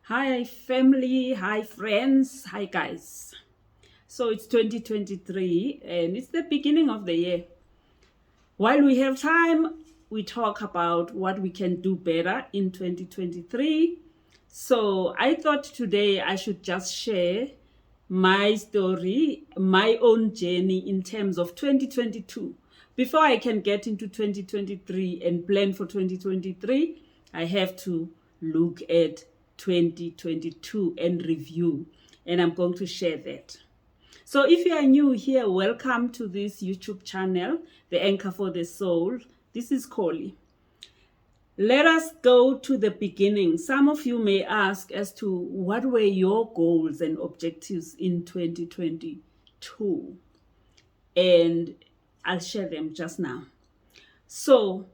Hi, family. Hi, friends. Hi, guys. So it's 2023 and it's the beginning of the year. While we have time, we talk about what we can do better in 2023. So I thought today I should just share my story, my own journey in terms of 2022. Before I can get into 2023 and plan for 2023, I have to look at 2022 and review. And I'm going to share that. So if you are new here, welcome to this YouTube channel, The Anchor for the Soul. This is Collie. Let us go to the beginning. Some of you may ask as to what were your goals and objectives in 2022? And I'll share them just now. So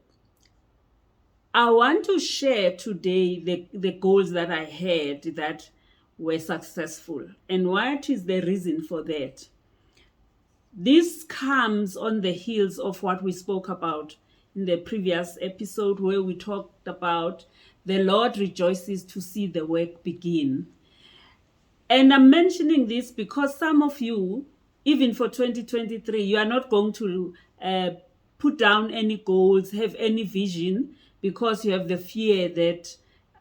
I want to share today the goals that I had that were successful. And what is the reason for that? This comes on the heels of what we spoke about in the previous episode, where we talked about the Lord rejoices to see the work begin. And I'm mentioning this because some of you, even for 2023, you are not going to put down any goals, have any vision, because you have the fear that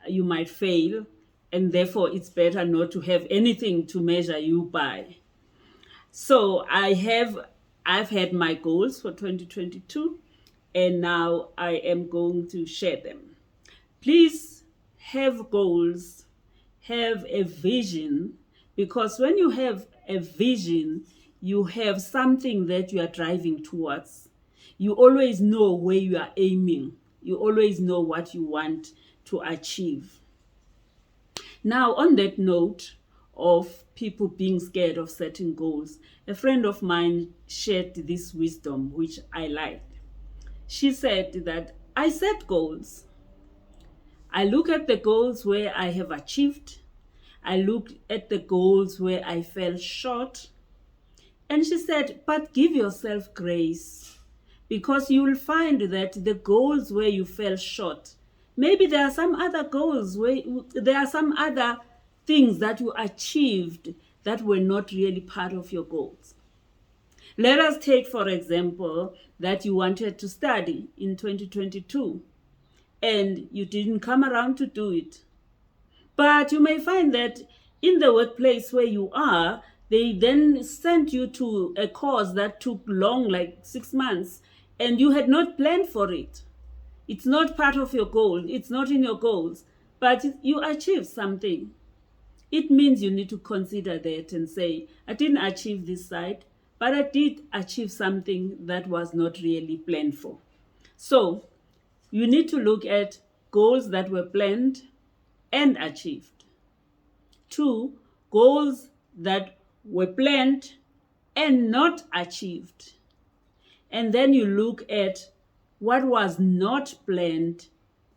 you might fail. And therefore, it's better not to have anything to measure you by. So I've had my goals for 2022, and now I am going to share them. Please have goals, have a vision, because when you have a vision, you have something that you are driving towards. You always know where you are aiming. You always know what you want to achieve. Now, on that note of people being scared of setting goals, a friend of mine shared this wisdom, which I liked. She said that I set goals. I look at the goals where I have achieved. I look at the goals where I fell short. And she said, but give yourself grace, because you will find that the goals where you fell short, maybe there are some other goals where there are some other things that you achieved that were not really part of your goals. Let us take, for example, that you wanted to study in 2022 and you didn't come around to do it. But you may find that in the workplace where you are, they then sent you to a course that took long, like 6 months, and you had not planned for it. It's not part of your goal. It's not in your goals, but you achieved something. It means you need to consider that and say, I didn't achieve this side, but I did achieve something that was not really planned for. So you need to look at goals that were planned and achieved. 2, goals that were planned and not achieved. And then you look at what was not planned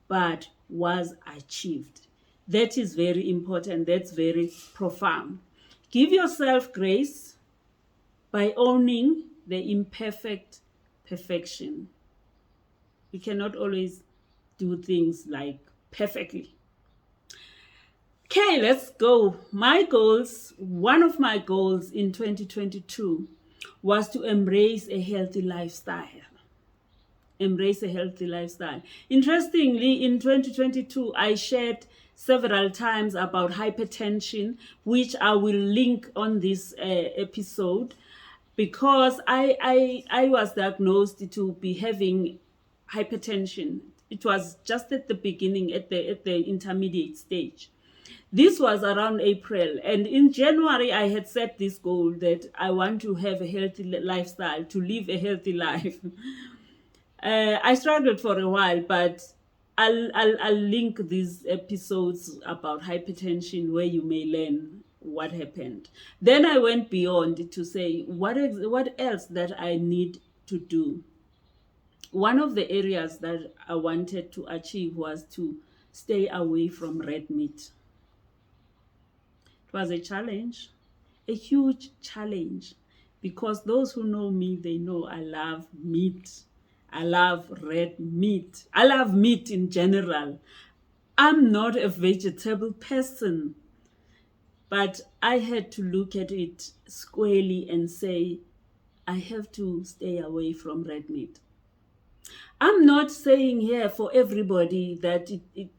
but was achieved. That is very important. That's very profound. Give yourself grace by owning the imperfect perfection. We cannot always do things like perfectly. Okay, let's go. One of my goals in 2022 was to embrace a healthy lifestyle. Embrace a healthy lifestyle. Interestingly, in 2022, I shared several times about hypertension, which I will link on this episode, because I was diagnosed to be having hypertension. It was just at the beginning, at the intermediate stage. This was around April, and in January I had set this goal that I want to have a healthy lifestyle, to live a healthy life. I struggled for a while, but I'll link these episodes about hypertension where you may learn what happened. Then I went beyond to say what else that I need to do. One of the areas that I wanted to achieve was to stay away from red meat. It was a challenge, a huge challenge, because those who know me, they know I love meat. I love red meat. I love meat in general. I'm not a vegetable person, but I had to look at it squarely and say, I have to stay away from red meat. I'm not saying here for everybody that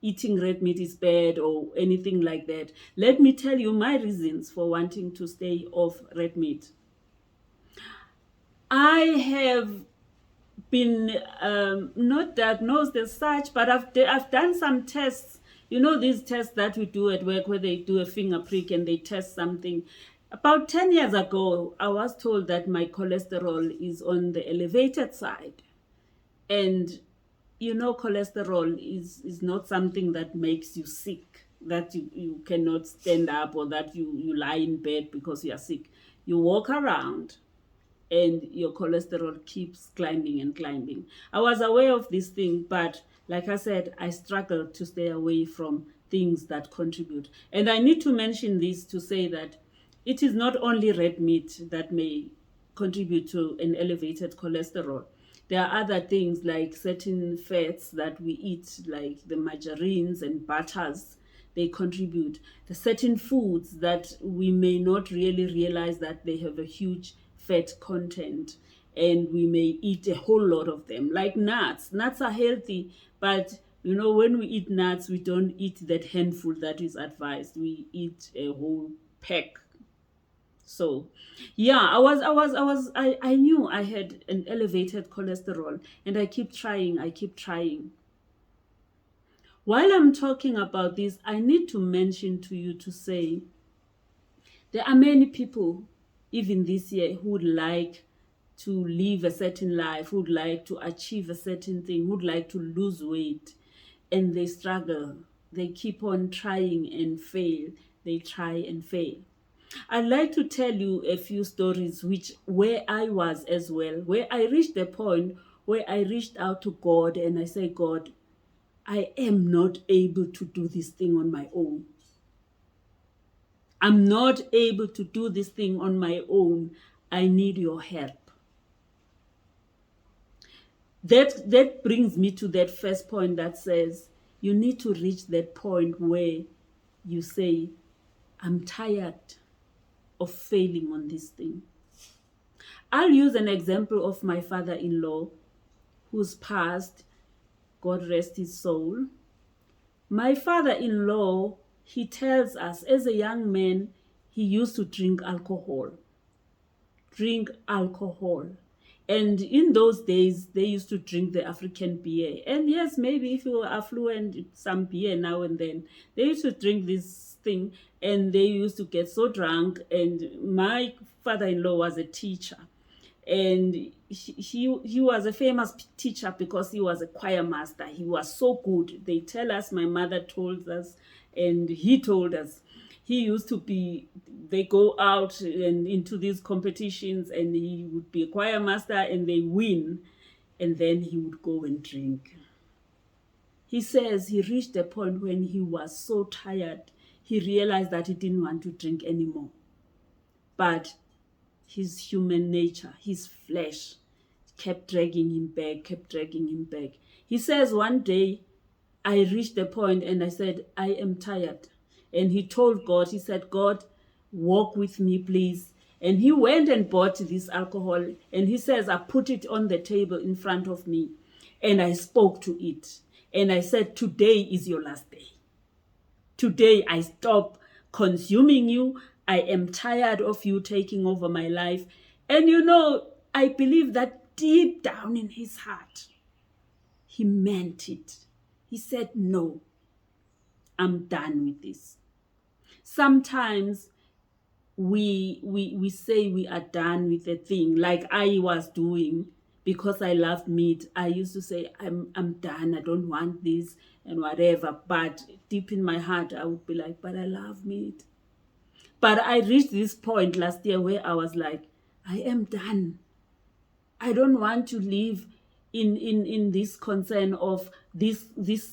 eating red meat is bad or anything like that. Let me tell you my reasons for wanting to stay off red meat. I have been not diagnosed as such, but I've done some tests. You know, these tests that we do at work where they do a finger prick and they test something. About 10 years ago, I was told that my cholesterol is on the elevated side. And you know, cholesterol is not something that makes you sick, that you cannot stand up or that you lie in bed because you are sick. You walk around and your cholesterol keeps climbing and climbing. I was aware of this thing, but like I said, I struggled to stay away from things that contribute. And I need to mention this to say that it is not only red meat that may contribute to an elevated cholesterol. There are other things like certain fats that we eat, like the margarines and butters. They contribute. The certain foods that we may not really realize that they have a huge fat content, and we may eat a whole lot of them. Like nuts. Nuts are healthy, but you know, when we eat nuts, we don't eat that handful that is advised. We eat a whole pack. So, yeah, I knew I had an elevated cholesterol, and I keep trying. While I'm talking about this, I need to mention to you to say there are many people, even this year, who would like to live a certain life, who would like to achieve a certain thing, who would like to lose weight, and they struggle. They keep on trying and fail. They try and fail. I'd like to tell you a few stories where I was as well, where I reached the point where I reached out to God and I said, God, I am not able to do this thing on my own. I'm not able to do this thing on my own. I need your help. That brings me to that first point that says you need to reach that point where you say, I'm tired of failing on this thing. I'll use an example of my father-in-law who's passed, God rest his soul. My father-in-law, he tells us as a young man, he used to drink alcohol. And in those days, they used to drink the African beer. And yes, maybe if you were affluent, some beer now and then. They used to drink this thing and they used to get so drunk. And my father-in-law was a teacher. And he was a famous teacher because he was a choir master. He was so good. They tell us, my mother told us, and he told us, he used to be, they go out and into these competitions and he would be a choir master and they win, and then he would go and drink. He says he reached a point when he was so tired, he realized that he didn't want to drink anymore. But his human nature, his flesh, kept dragging him back. He says one day, I reached a point and I said, I am tired. And he told God, he said, God, walk with me, please. And he went and bought this alcohol. And he says, I put it on the table in front of me. And I spoke to it. And I said, today is your last day. Today I stop consuming you. I am tired of you taking over my life. And you know, I believe that deep down in his heart, he meant it. He said, no, I'm done with this. Sometimes we say we are done with a thing, like I was doing because I love meat. I used to say, I'm done, I don't want this and whatever. But deep in my heart, I would be like, but I love meat. But I reached this point last year where I was like, I am done. I don't want to live in this concern of this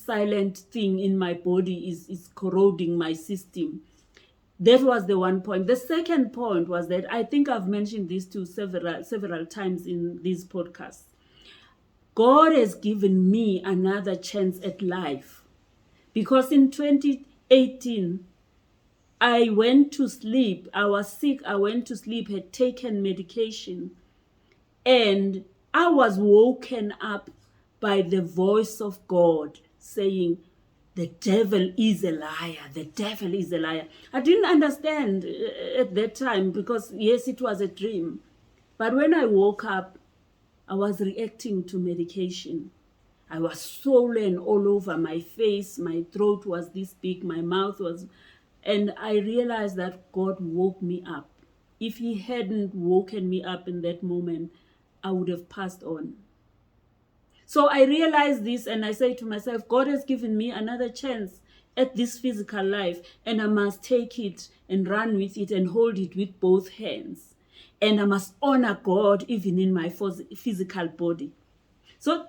silent thing in my body is corroding my system. That was the one point. The second point was that I think I've mentioned this too several times in these podcasts. God has given me another chance at life Because in 2018, I went to sleep. I was sick. I went to sleep, had taken medication, and I was woken up by the voice of God saying, the devil is a liar. The devil is a liar. I didn't understand at that time because, yes, it was a dream. But when I woke up, I was reacting to medication. I was swollen all over my face. My throat was this big. My mouth was... And I realized that God woke me up. If he hadn't woken me up in that moment, I would have passed on. So I realized this and I say to myself, God has given me another chance at this physical life, and I must take it and run with it and hold it with both hands. And I must honor God even in my physical body. So,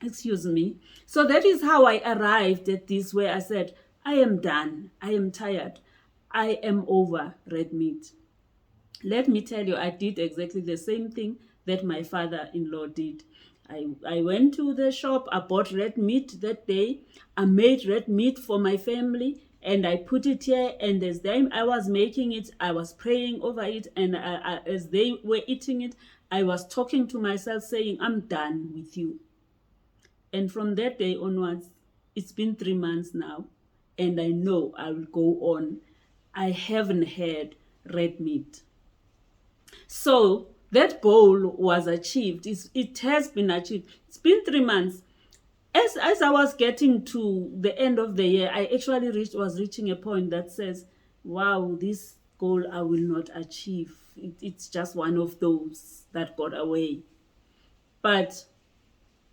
excuse me. So that is how I arrived at this, where I said, I am done. I am tired. I am over red meat. Let me tell you, I did exactly the same thing that my father-in-law did. I went to the shop, I bought red meat that day. I made red meat for my family and I put it here. And as I was making it, I was praying over it. And as they were eating it, I was talking to myself saying, I'm done with you. And from that day onwards, it's been 3 months now. And I know I will go on. I haven't had red meat. So that goal was achieved. It has been achieved. It's been 3 months. As I was getting to the end of the year, I actually was reaching a point that says, wow, this goal I will not achieve. It's just one of those that got away. But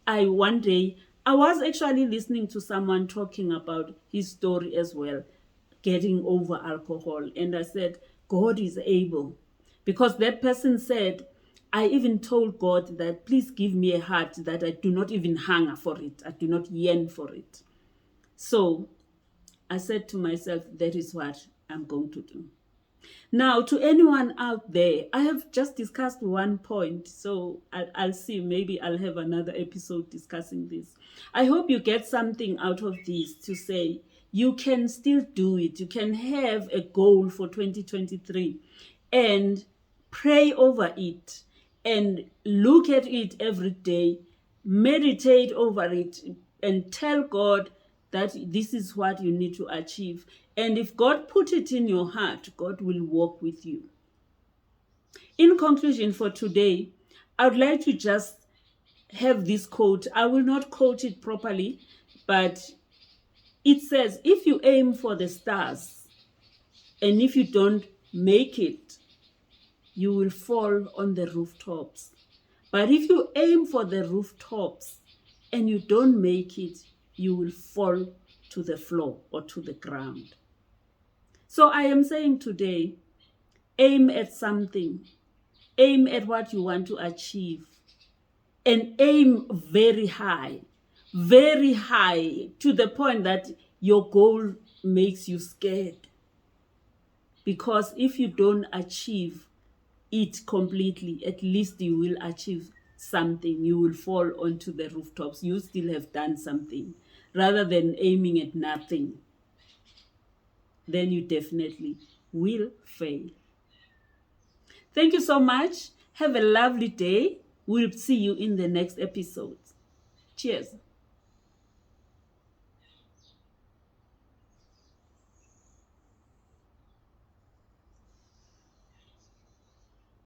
one day, I was actually listening to someone talking about his story as well, getting over alcohol. And I said, God is able. Because that person said, I even told God that please give me a heart that I do not even hunger for it. I do not yearn for it. So I said to myself, that is what I'm going to do. Now, to anyone out there, I have just discussed one point, so I'll see. Maybe I'll have another episode discussing this. I hope you get something out of this to say you can still do it. You can have a goal for 2023 and pray over it and look at it every day, meditate over it, and tell God that this is what you need to achieve. And if God put it in your heart, God will walk with you. In conclusion for today, I would like to just have this quote. I will not quote it properly, but it says, if you aim for the stars and if you don't make it, you will fall on the rooftops. But if you aim for the rooftops and you don't make it, you will fall to the floor or to the ground. So I am saying today, aim at something. Aim at what you want to achieve. And aim very high to the point that your goal makes you scared. Because if you don't achieve it completely, at least you will achieve something. You will fall onto the rooftops. You still have done something. Rather than aiming at nothing, then you definitely will fail. Thank you so much. Have a lovely day. We'll see you in the next episode. Cheers.